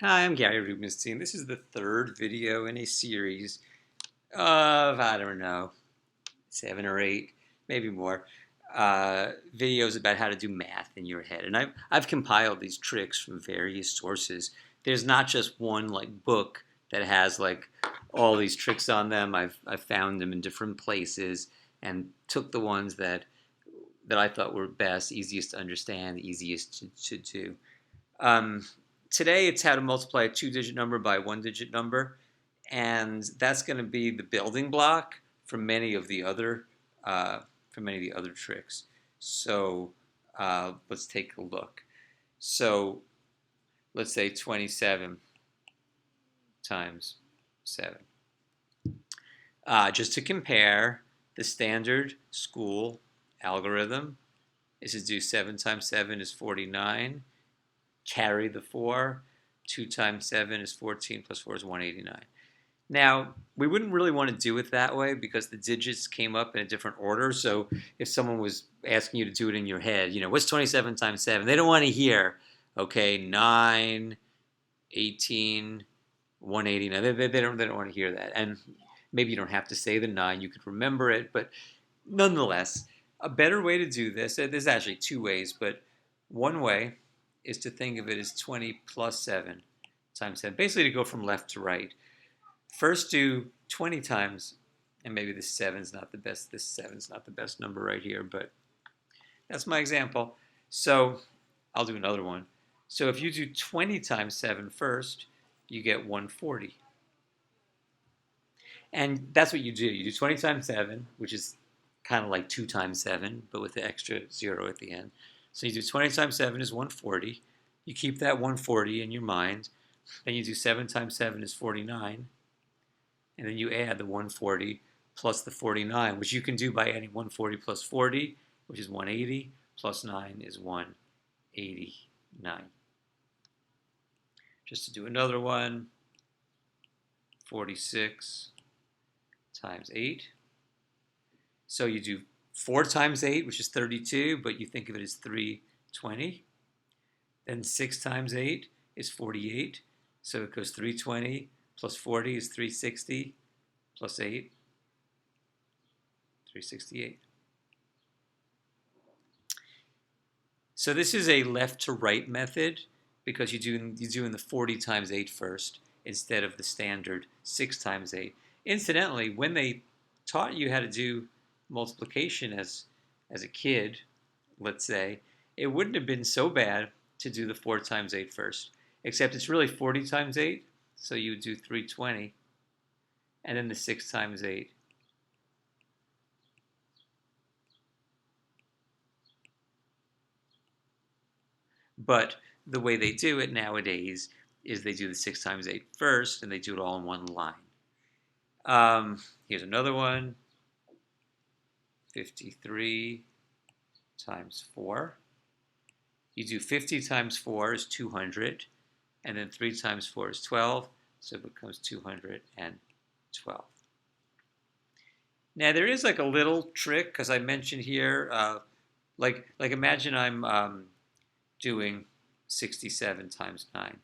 Hi, I'm Gary Rubenstein. This is the third video in a series of, I don't know, 7 or 8, maybe more, videos about how to do math in your head. And I've compiled these tricks from various sources. There's not just one like book that has like all these tricks on them. I've found them in different places and took the ones that I thought were best, easiest to understand, easiest to do. Um, Today, it's how to multiply a two-digit number by a one-digit number, and that's going to be the building block for many of the other tricks. So let's take a look. So let's say 27 times 7. Just to compare, the standard school algorithm is to do 7 times 7 is 49. Carry the 4. 2 times 7 is 14 plus 4 is 189. Now, we wouldn't really want to do it that way because the digits came up in a different order. So if someone was asking you to do it in your head, what's 27 times 7? They don't want to hear, okay, 9, 18, 189. They don't want to hear that. And maybe you don't have to say the 9. You could remember it. But nonetheless, a better way to do this, there's actually two ways, but one way is to think of it as 20 plus 7 times 7. Basically to go from left to right. First do 20 times, and maybe this 7's not the best. This 7's not the best number right here, but that's my example. So I'll do another one. So if you do 20 times 7 first, you get 140. And that's what you do. You do 20 times 7, which is kind of like 2 times 7, but with the extra 0 at the end. So you do 20 times 7 is 140. You keep that 140 in your mind. Then you do 7 times 7 is 49. And then you add the 140 plus the 49, which you can do by adding 140 plus 40, which is 180, plus 9 is 189. Just to do another one, 46 times 8. So you do 4 times 8, which is 32, but you think of it as 320. Then 6 times 8 is 48, so it goes 320 plus 40 is 360, plus 8, 368. So this is a left to right method because you do in the 40 times 8 first instead of the standard 6 times 8. Incidentally, when they taught you how to do multiplication as a kid, let's say, it wouldn't have been so bad to do the 4 times 8 first, except it's really 40 times 8, so you would do 320, and then the 6 times 8. But the way they do it nowadays is they do the 6 times 8 first, and they do it all in one line. Here's another one. 53 times 4. You do 50 times 4 is 200, and then 3 times 4 is 12, so it becomes 212. Now there is like a little trick because I mentioned here, like imagine I'm doing 67 times 9.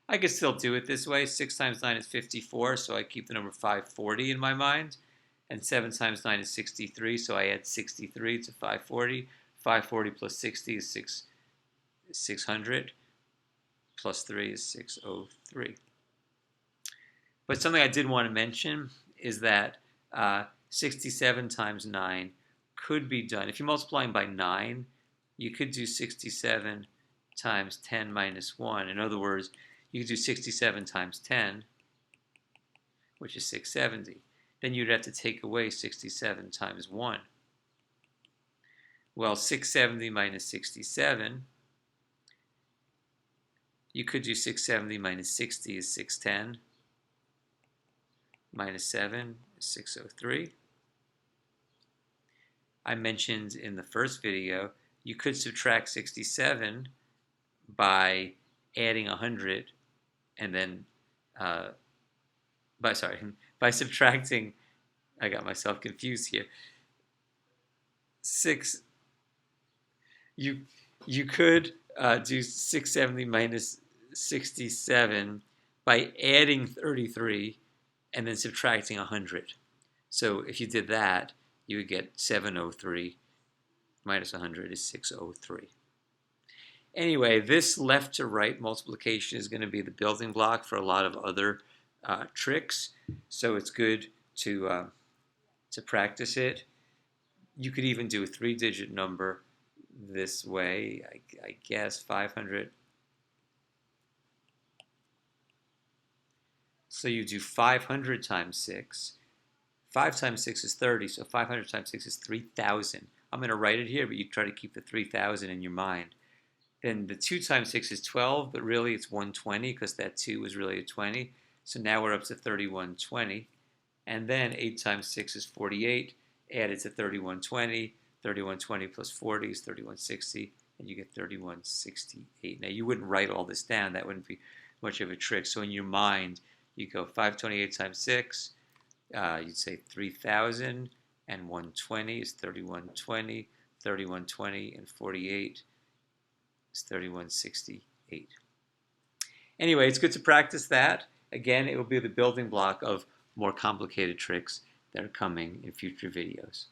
I could still do it this way. 6 times 9 is 54, so I keep the number 540 in my mind. And 7 times 9 is 63, so I add 63 to 540. 540 plus 60 is 600, plus 3 is 603. But something I did want to mention is that 67 times 9 could be done. If you're multiplying by 9, you could do 67 times 10 minus 1. In other words, you could do 67 times 10, which is 670. Then you'd have to take away 67 times 1. Well, 670 minus 67, you could do 670 minus 60 is 610, minus 7 is 603. I mentioned in the first video, you could subtract 67 by adding 100 and then by subtracting, I got myself confused here. You could do 670 minus 767 by adding 33 and then subtracting 100. So if you did that, you would get 703 minus 100 is 603. Anyway, this left to right multiplication is going to be the building block for a lot of other tricks, so it's good to practice it. You could even do a 3-digit number this way, I guess 500. So you do 500 times 6. 5 times 6 is 30, so 500 times 6 is 3,000. I'm going to write it here, but you try to keep the 3,000 in your mind. Then the 2 times 6 is 12, but really it's 120 because that 2 was really a 20. So now we're up to 3120. And then 8 times 6 is 48. Add it to 3120. 3120 plus 40 is 3160, and you get 3168. Now you wouldn't write all this down. That wouldn't be much of a trick. So in your mind, you go 528 times 6. You'd say 3,000, and 120 is 3120. 3120 and 48 is 3168. Anyway, it's good to practice that. Again, it will be the building block of more complicated tricks that are coming in future videos.